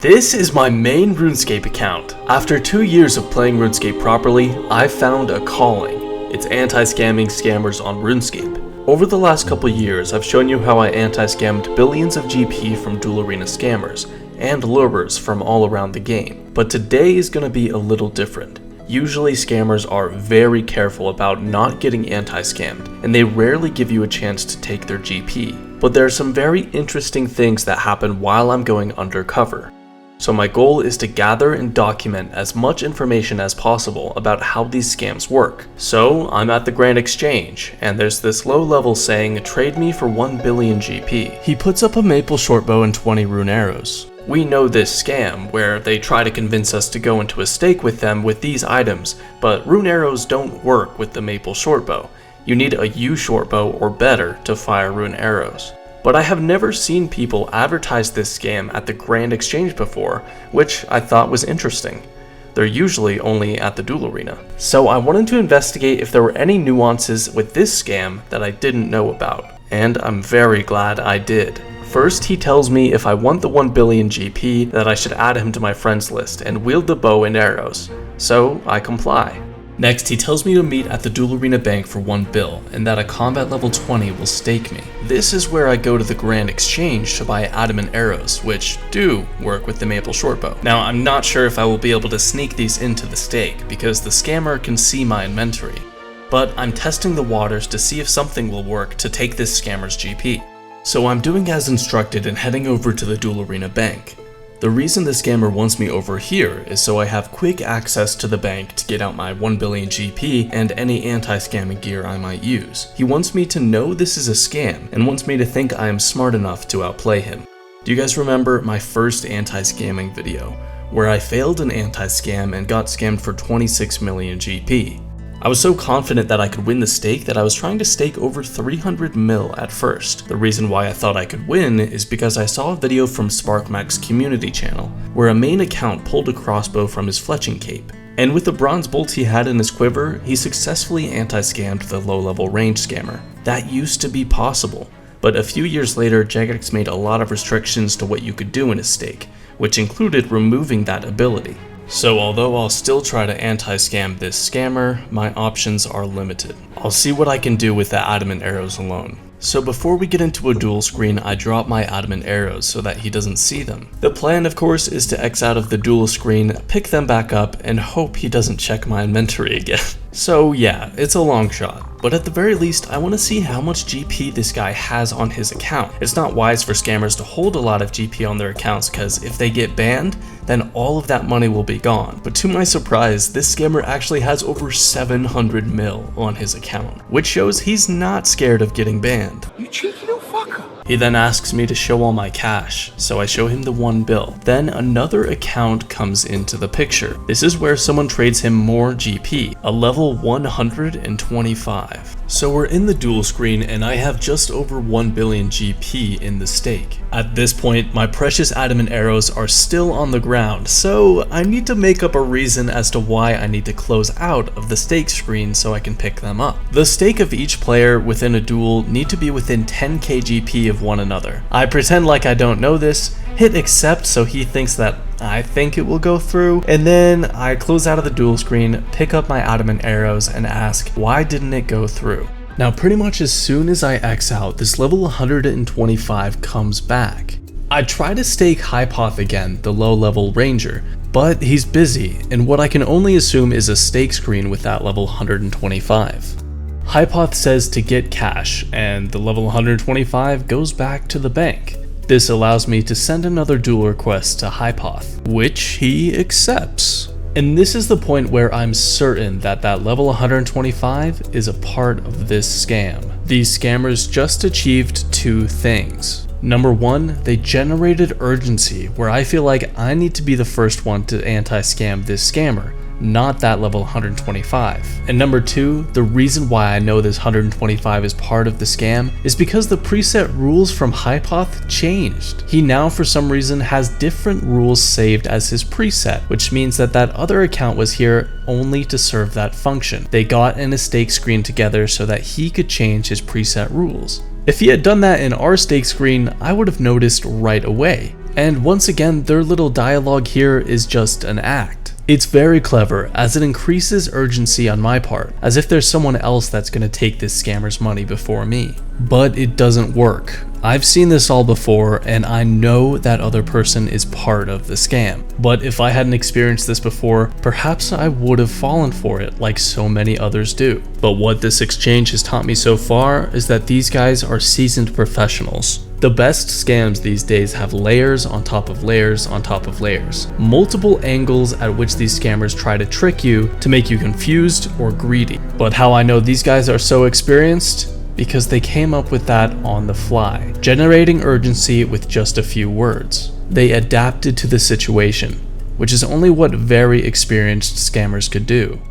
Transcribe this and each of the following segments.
This is my main RuneScape account. After 2 years of playing RuneScape properly, I found a calling. It's anti-scamming scammers on RuneScape. Over the last couple years, I've shown you how I anti-scammed billions of GP from dual arena scammers, and lurers from all around the game. But today is going to be a little different. Usually scammers are very careful about not getting anti-scammed, and they rarely give you a chance to take their GP. But there are some very interesting things that happen while I'm going undercover. So my goal is to gather and document as much information as possible about how these scams work. So I'm at the Grand Exchange, and there's this low level saying trade me for 1 billion GP. He puts up a maple shortbow and 20 rune arrows. We know this scam, where they try to convince us to go into a stake with them with these items, but rune arrows don't work with the maple shortbow. You need a U shortbow or better to fire rune arrows. But I have never seen people advertise this scam at the Grand Exchange before, which I thought was interesting. They're usually only at the duel arena. So I wanted to investigate if there were any nuances with this scam that I didn't know about, and I'm very glad I did. First, he tells me if I want the 1 billion GP that I should add him to my friends list and wield the bow and arrows, so I comply. Next, he tells me to meet at the duel arena bank for 1 bill, and that a combat level 20 will stake me. This is where I go to the Grand Exchange to buy adamant arrows, which do work with the maple shortbow. Now, I'm not sure if I will be able to sneak these into the stake, because the scammer can see my inventory. But I'm testing the waters to see if something will work to take this scammer's GP. So I'm doing as instructed and heading over to the duel arena bank. The reason the scammer wants me over here is so I have quick access to the bank to get out my 1 billion GP and any anti-scamming gear I might use. He wants me to know this is a scam and wants me to think I am smart enough to outplay him. Do you guys remember my first anti-scamming video, where I failed an anti-scam and got scammed for 26 million GP? I was so confident that I could win the stake that I was trying to stake over 300 mil at first. The reason why I thought I could win is because I saw a video from SparkMac's community channel, where a main account pulled a crossbow from his fletching cape. And with the bronze bolts he had in his quiver, he successfully anti-scammed the low-level range scammer. That used to be possible, but a few years later, Jagex made a lot of restrictions to what you could do in a stake, which included removing that ability. So although I'll still try to anti-scam this scammer, my options are limited. I'll see what I can do with the adamant arrows alone. So before we get into a duel screen, I drop my adamant arrows so that he doesn't see them. The plan, of course, is to X out of the duel screen, pick them back up, and hope he doesn't check my inventory again. So yeah, it's a long shot, but at the very least, I want to see how much GP this guy has on his account. It's not wise for scammers to hold a lot of GP on their accounts, because if they get banned, then all of that money will be gone. But to my surprise, this scammer actually has over 700 mil on his account, which shows he's not scared of getting banned. You cheeky little fucker. He then asks me to show all my cash, so I show him the 1 bill. Then another account comes into the picture. This is where someone trades him more GP, a level 125. So we're in the duel screen and I have just over 1 billion GP in the stake. At this point, my precious adamant arrows are still on the ground, so I need to make up a reason as to why I need to close out of the stake screen so I can pick them up. The stake of each player within a duel need to be within 10k GP of one another. I pretend like I don't know this, hit accept so he thinks that I think it will go through, and then I close out of the duel screen, pick up my adamant arrows, and ask, why didn't it go through? Now pretty much as soon as I X out, this level 125 comes back. I try to stake Hypoth again, the low level ranger, but he's busy, and what I can only assume is a stake screen with that level 125. Hypoth says to get cash, and the level 125 goes back to the bank. This allows me to send another duel request to Hypoth, which he accepts. And this is the point where I'm certain that that level 125 is a part of this scam. These scammers just achieved 2 things. Number 1, they generated urgency, where I feel like I need to be the first one to anti-scam this scammer, not that level 125. And number 2, the reason why I know this 125 is part of the scam is because the preset rules from Hypoth changed. He now for some reason has different rules saved as his preset, which means that that other account was here only to serve that function. They got in a stake screen together so that he could change his preset rules. If he had done that in our stake screen, I would have noticed right away. And once again, their little dialogue here is just an act. It's very clever, as it increases urgency on my part, as if there's someone else that's gonna take this scammer's money before me. But it doesn't work. I've seen this all before, and I know that other person is part of the scam. But if I hadn't experienced this before, perhaps I would have fallen for it like so many others do. But what this exchange has taught me so far is that these guys are seasoned professionals. The best scams these days have layers on top of layers on top of layers. Multiple angles at which these scammers try to trick you to make you confused or greedy. But how I know these guys are so experienced? Because they came up with that on the fly, generating urgency with just a few words. They adapted to the situation, which is only what very experienced scammers could do.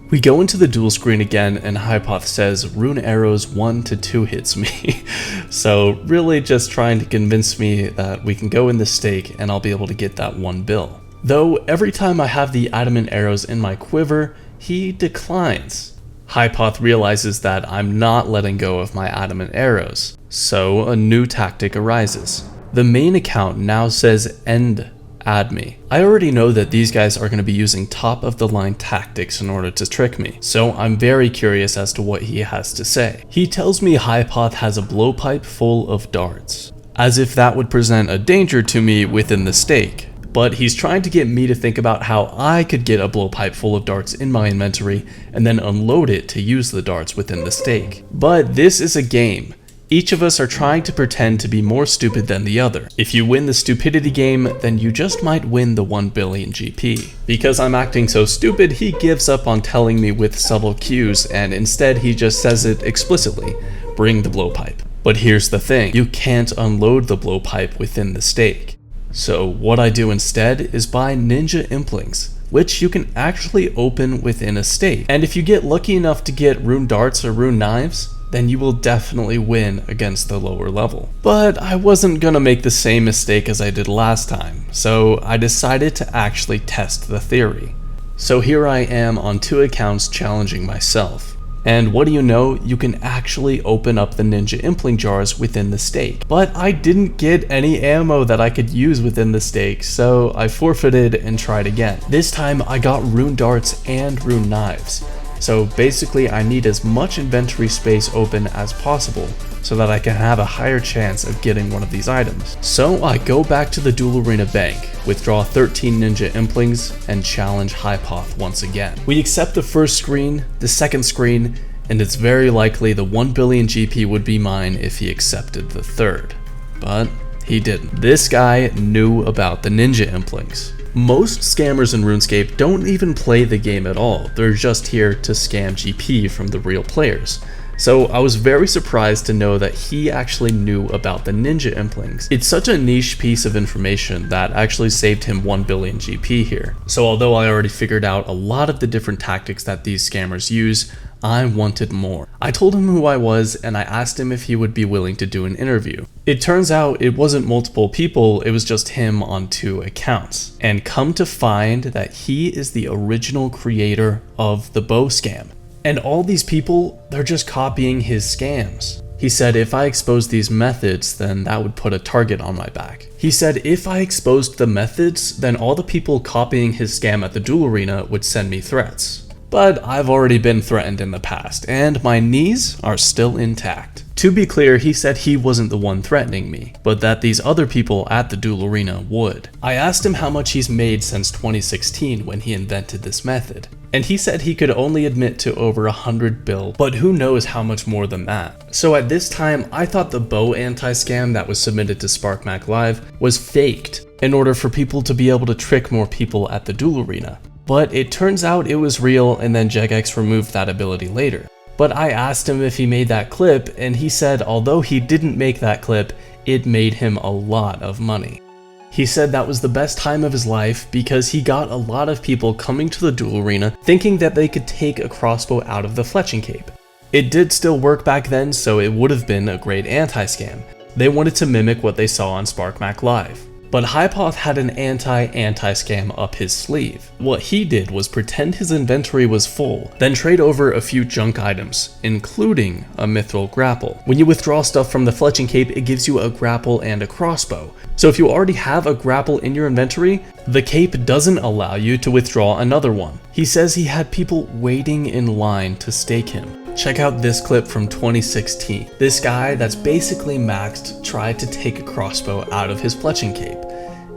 We go into the duel screen again, and Hypoth says rune arrows 1 to 2 hits me. So really just trying to convince me that we can go in the stake and I'll be able to get that 1 bill. Though every time I have the adamant arrows in my quiver, he declines. Hypoth realizes that I'm not letting go of my adamant arrows, so a new tactic arises. The main account now says end add me. I already know that these guys are going to be using top of the line tactics in order to trick me, so I'm very curious as to what he has to say. He tells me Hypoth has a blowpipe full of darts, as if that would present a danger to me within the stake. But he's trying to get me to think about how I could get a blowpipe full of darts in my inventory and then unload it to use the darts within the stake. But this is a game. Each of us are trying to pretend to be more stupid than the other. If you win the stupidity game, then you just might win the 1 billion GP. Because I'm acting so stupid, he gives up on telling me with subtle cues, and instead he just says it explicitly, bring the blowpipe. But here's the thing, you can't unload the blowpipe within the stake. So what I do instead is buy Ninja Implings, which you can actually open within a stake. And if you get lucky enough to get rune darts or rune knives, then you will definitely win against the lower level. But I wasn't gonna make the same mistake as I did last time, so I decided to actually test the theory. So here I am on 2 accounts challenging myself. And what do you know, you can actually open up the Ninja Impling jars within the stake. But I didn't get any ammo that I could use within the stake, so I forfeited and tried again. This time I got rune darts and rune knives. So basically I need as much inventory space open as possible so that I can have a higher chance of getting one of these items. So I go back to the Duel Arena bank, withdraw 13 Ninja Implings, and challenge Hypoth once again. We accept the first screen, the second screen, and it's very likely the 1 billion GP would be mine if he accepted the third. But he didn't. This guy knew about the Ninja Implings. Most scammers in RuneScape don't even play the game at all, they're just here to scam GP from the real players. So I was very surprised to know that he actually knew about the Ninja Implings. It's such a niche piece of information that actually saved him 1 billion GP here. So although I already figured out a lot of the different tactics that these scammers use, I wanted more. I told him who I was and I asked him if he would be willing to do an interview. It turns out it wasn't multiple people, it was just him on 2 accounts. And come to find that he is the original creator of the bow scam. And all these people, they're just copying his scams. He said if I exposed these methods, then that would put a target on my back. He said if I exposed the methods, then all the people copying his scam at the Duel Arena would send me threats. But I've already been threatened in the past, and my knees are still intact. To be clear, he said he wasn't the one threatening me, but that these other people at the Duel Arena would. I asked him how much he's made since 2016 when he invented this method, and he said he could only admit to over 100 bill, but who knows how much more than that. So at this time, I thought the bow anti-scam that was submitted to SparkMac Live was faked in order for people to be able to trick more people at the Duel Arena. But it turns out it was real, and then Jagex removed that ability later. But I asked him if he made that clip, and he said although he didn't make that clip, it made him a lot of money. He said that was the best time of his life because he got a lot of people coming to the Duel Arena thinking that they could take a crossbow out of the fletching cape. It did still work back then, so it would have been a great anti-scam. They wanted to mimic what they saw on SparkMac Live. But Hypoth had an anti-scam up his sleeve. What he did was pretend his inventory was full, then trade over a few junk items, including a mithril grapple. When you withdraw stuff from the fletching cape, it gives you a grapple and a crossbow. So if you already have a grapple in your inventory, the cape doesn't allow you to withdraw another one. He says he had people waiting in line to stake him. Check out this clip from 2016. This guy that's basically maxed tried to take a crossbow out of his fletching cape.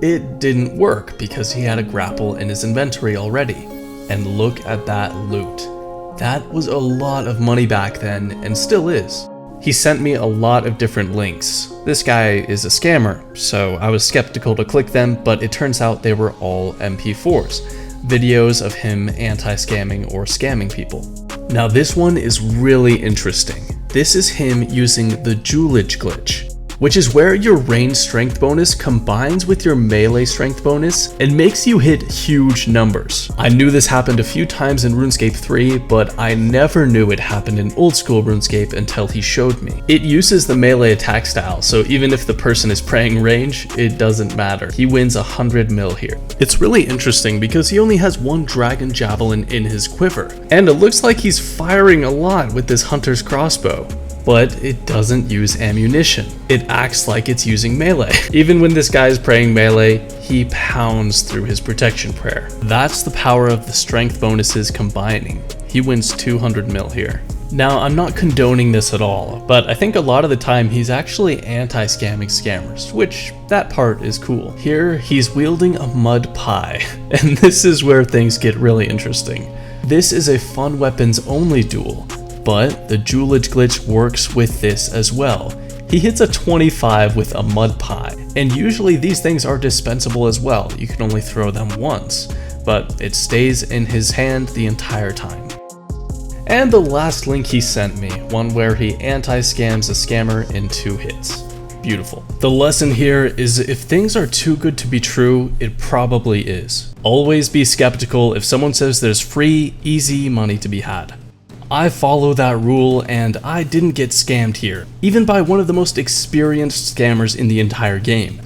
It didn't work because he had a grapple in his inventory already. And look at that loot. That was a lot of money back then and still is. He sent me a lot of different links. This guy is a scammer, so I was skeptical to click them, but it turns out they were all MP4s. Videos of him anti-scamming or scamming people. Now this one is really interesting. This is him using the Jewelage glitch, which is where your range strength bonus combines with your melee strength bonus and makes you hit huge numbers. I knew this happened a few times in RuneScape 3, but I never knew it happened in Oldschool Runescape until he showed me. It uses the melee attack style, so even if the person is praying range, it doesn't matter. He wins 100 mil here. It's really interesting because he only has one dragon javelin in his quiver, and it looks like he's firing a lot with this hunter's crossbow. But it doesn't use ammunition. It acts like it's using melee. Even when this guy is praying melee, he pounds through his protection prayer. That's the power of the strength bonuses combining. He wins 200 mil here. Now, I'm not condoning this at all, but I think a lot of the time he's actually anti-scamming scammers, which that part is cool. Here, he's wielding a mud pie, and this is where things get really interesting. This is a fun weapons only duel. But the Jewelage glitch works with this as well. He hits a 25 with a mud pie, and usually these things are dispensable as well. You can only throw them once, but it stays in his hand the entire time. And the last link he sent me, one where he anti-scams a scammer in 2 hits. Beautiful. The lesson here is if things are too good to be true, it probably is. Always be skeptical if someone says there's free, easy money to be had. I follow that rule and I didn't get scammed here, even by one of the most experienced scammers in the entire game.